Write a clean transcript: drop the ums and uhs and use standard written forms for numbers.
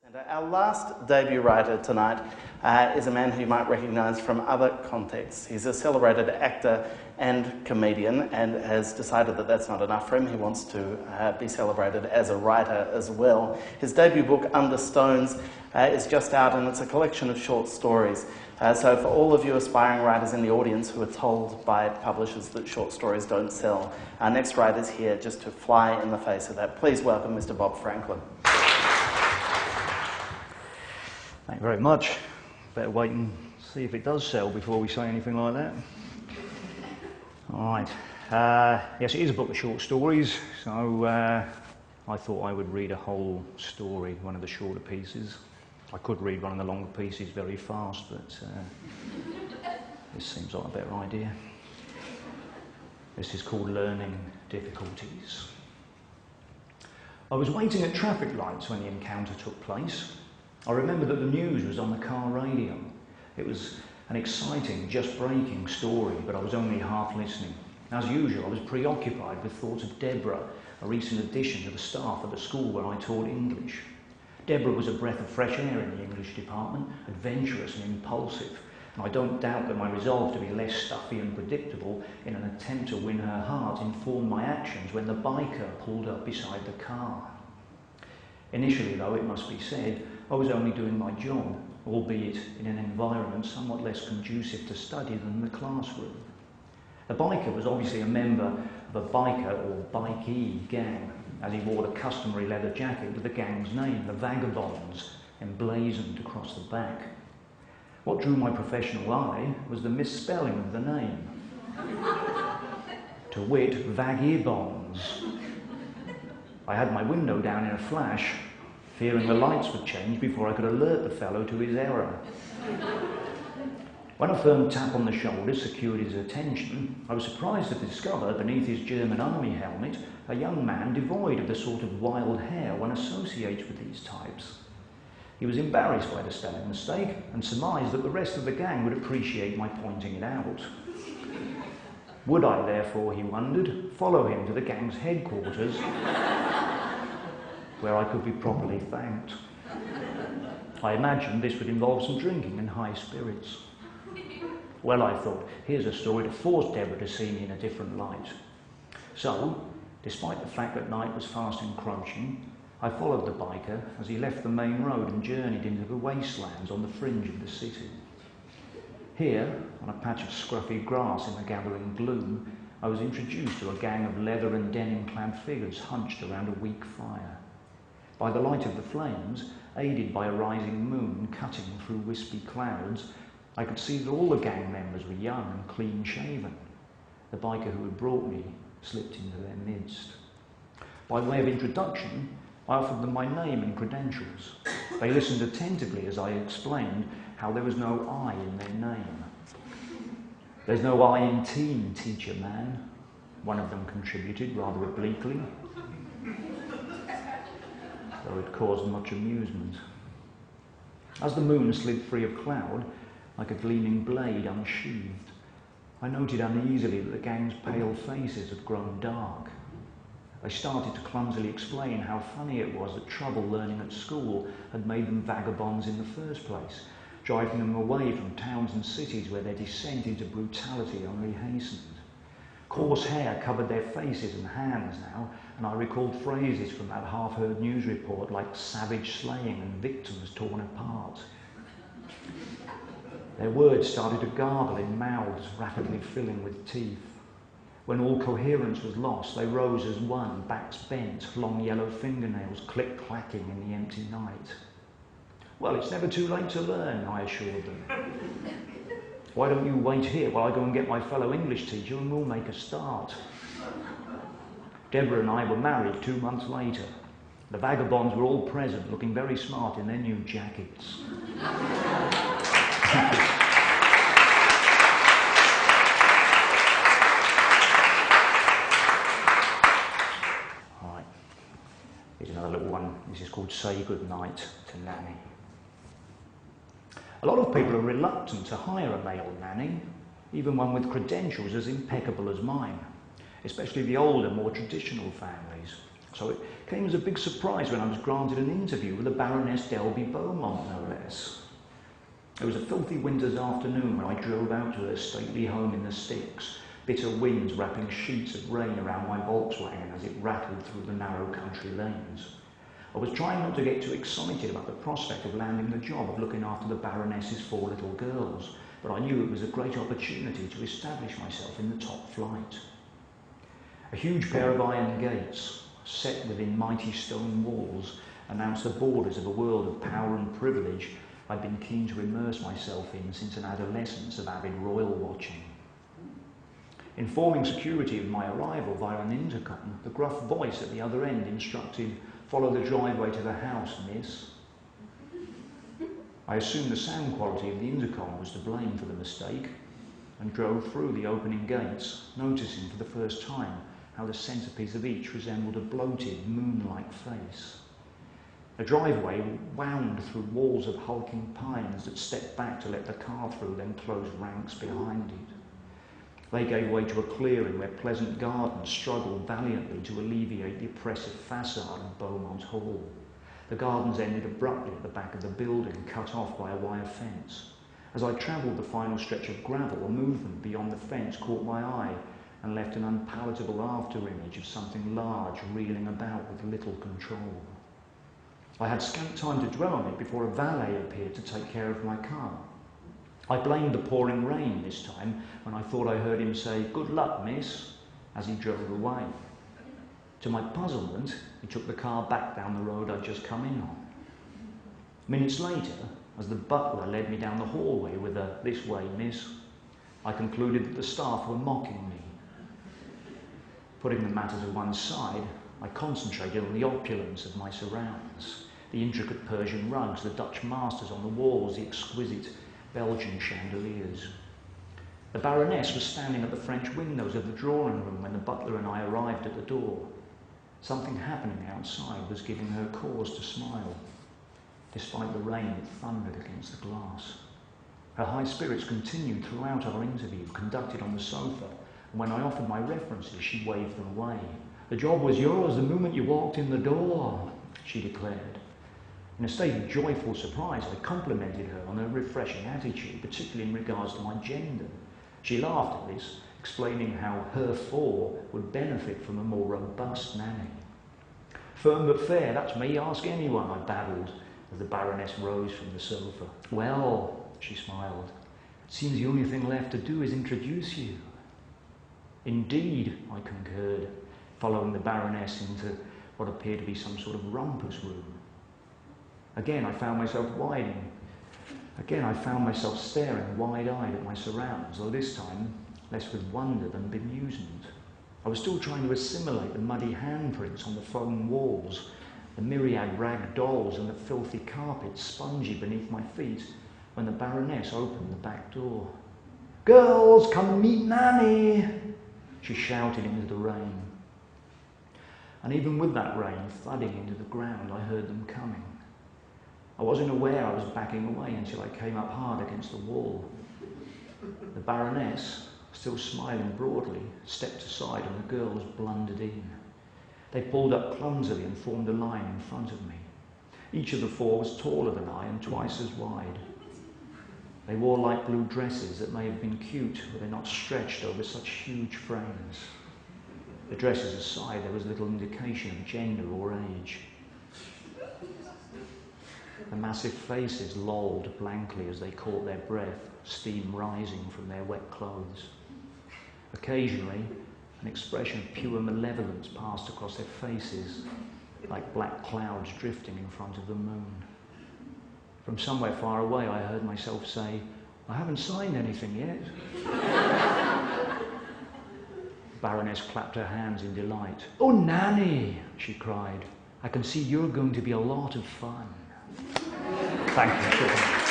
And our last debut writer tonight is a man who you might recognise from other contexts. He's a celebrated actor and comedian and has decided that that's not enough for him. He wants to be celebrated as a writer as well. His debut book, Under Stones, is just out, and it's a collection of short stories. So for all of you aspiring writers in the audience who are told by publishers that short stories don't sell, our next writer's here just to fly in the face of that. Please welcome Mr. Bob Franklin. Thank you very much. Better wait and see if it does sell before we say anything like that. All right. Yes, it is a book of short stories, so I thought I would read a whole story, one of the shorter pieces. I could read one of the longer pieces very fast, but this seems like a better idea. This is called Learning Difficulties. I was waiting at traffic lights when the encounter took place. I remember that the news was on the car radio. It was an exciting, just breaking story, but I was only half listening. As usual, I was preoccupied with thoughts of Deborah, a recent addition to the staff at the school where I taught English. Deborah was a breath of fresh air in the English department, adventurous and impulsive, and I don't doubt that my resolve to be less stuffy and predictable in an attempt to win her heart informed my actions when the biker pulled up beside the car. Initially, though, it must be said, I was only doing my job, albeit in an environment somewhat less conducive to study than the classroom. The biker was obviously a member of a biker or bikey gang, as he wore the customary leather jacket with the gang's name, the Vagabonds, emblazoned across the back. What drew my professional eye was the misspelling of the name. To wit, Vagabonds. I had my window down in a flash, fearing the lights would change before I could alert the fellow to his error. When a firm tap on the shoulder secured his attention, I was surprised to discover beneath his German army helmet a young man devoid of the sort of wild hair one associates with these types. He was embarrassed by the spelling mistake and surmised that the rest of the gang would appreciate my pointing it out. Would I, therefore, he wondered, follow him to the gang's headquarters, where I could be properly thanked? I imagined this would involve some drinking and high spirits. Well, I thought, here's a story to force Deborah to see me in a different light. So, despite the fact that night was fast encroaching, I followed the biker as he left the main road and journeyed into the wastelands on the fringe of the city. Here, on a patch of scruffy grass in the gathering gloom, I was introduced to a gang of leather and denim-clad figures hunched around a weak fire. By the light of the flames, aided by a rising moon cutting through wispy clouds, I could see that all the gang members were young and clean-shaven. The biker who had brought me slipped into their midst. By way of introduction, I offered them my name and credentials. They listened attentively as I explained how there was no I in their name. "There's no I in team, teacher man," one of them contributed rather obliquely, though it caused much amusement. As the moon slid free of cloud, like a gleaming blade unsheathed, I noted uneasily that the gang's pale faces had grown dark. I started to clumsily explain how funny it was that trouble learning at school had made them vagabonds in the first place, driving them away from towns and cities where their descent into brutality only hastened. Coarse hair covered their faces and hands now, and I recalled phrases from that half-heard news report like savage slaying and victims torn apart. Their words started to garble in mouths rapidly filling with teeth. When all coherence was lost, they rose as one, backs bent, long yellow fingernails click-clacking in the empty night. "Well, it's never too late to learn," I assured them. "Why don't you wait here while I go and get my fellow English teacher and we'll make a start?" Deborah and I were married 2 months later. The vagabonds were all present, looking very smart in their new jackets. All right. Here's another little one. This is called Say Goodnight to Nanny. A lot of people are reluctant to hire a male nanny, even one with credentials as impeccable as mine, especially the older, more traditional families. So it came as a big surprise when I was granted an interview with the Baroness Delby Beaumont, no less. It was a filthy winter's afternoon when I drove out to her stately home in the sticks, bitter winds wrapping sheets of rain around my Volkswagen as it rattled through the narrow country lanes. I was trying not to get too excited about the prospect of landing the job of looking after the Baroness's 4 little girls, but I knew it was a great opportunity to establish myself in the top flight. A huge pair of iron gates, set within mighty stone walls, announced the borders of a world of power and privilege I'd been keen to immerse myself in since an adolescence of avid royal watching. Informing security of my arrival via an intercom, the gruff voice at the other end instructed, "Follow the driveway to the house, miss." I assumed the sound quality of the intercom was to blame for the mistake and drove through the opening gates, noticing for the first time how the centrepiece of each resembled a bloated, moon-like face. The driveway wound through walls of hulking pines that stepped back to let the car through, then closed ranks behind it. They gave way to a clearing where pleasant gardens struggled valiantly to alleviate the oppressive facade of Beaumont Hall. The gardens ended abruptly at the back of the building, cut off by a wire fence. As I travelled the final stretch of gravel, a movement beyond the fence caught my eye and left an unpalatable after-image of something large reeling about with little control. I had scant time to dwell on it before a valet appeared to take care of my car. I blamed the pouring rain this time when I thought I heard him say, "Good luck, miss," as he drove away. To my puzzlement, he took the car back down the road I'd just come in on. Minutes later, as the butler led me down the hallway with a "This way, miss," I concluded that the staff were mocking me. Putting the matter to one side, I concentrated on the opulence of my surrounds. The intricate Persian rugs, the Dutch masters on the walls, the exquisite Belgian chandeliers. The Baroness was standing at the French windows of the drawing room when the butler and I arrived at the door. Something happening outside was giving her cause to smile. Despite the rain, it thundered against the glass. Her high spirits continued throughout our interview, conducted on the sofa, and when I offered my references, she waved them away. "The job was yours the moment you walked in the door," she declared. In a state of joyful surprise, I complimented her on her refreshing attitude, particularly in regards to my gender. She laughed at this, explaining how her 4 would benefit from a more robust nanny. "Firm but fair, that's me, ask anyone," I babbled as the Baroness rose from the sofa. "Well," she smiled, "it seems the only thing left to do is introduce you." "Indeed," I concurred, following the Baroness into what appeared to be some sort of rumpus room. Again, I found myself staring wide-eyed at my surrounds, though this time less with wonder than bemusement. I was still trying to assimilate the muddy handprints on the foam walls, the myriad rag dolls and the filthy carpet spongy beneath my feet, when the Baroness opened the back door. "Girls, come and meet Nanny!" she shouted into the rain. And even with that rain thudding into the ground, I heard them coming. I wasn't aware I was backing away until I came up hard against the wall. The Baroness, still smiling broadly, stepped aside and the girls blundered in. They pulled up clumsily and formed a line in front of me. Each of the 4 was taller than I and twice as wide. They wore light blue dresses that may have been cute were they not stretched over such huge frames. The dresses aside, there was little indication of gender or age. The massive faces lolled blankly as they caught their breath, steam rising from their wet clothes. Occasionally, an expression of pure malevolence passed across their faces, like black clouds drifting in front of the moon. From somewhere far away, I heard myself say, "I haven't signed anything yet." The Baroness clapped her hands in delight. "Oh, Nanny," she cried, "I can see you're going to be a lot of fun." Thank you.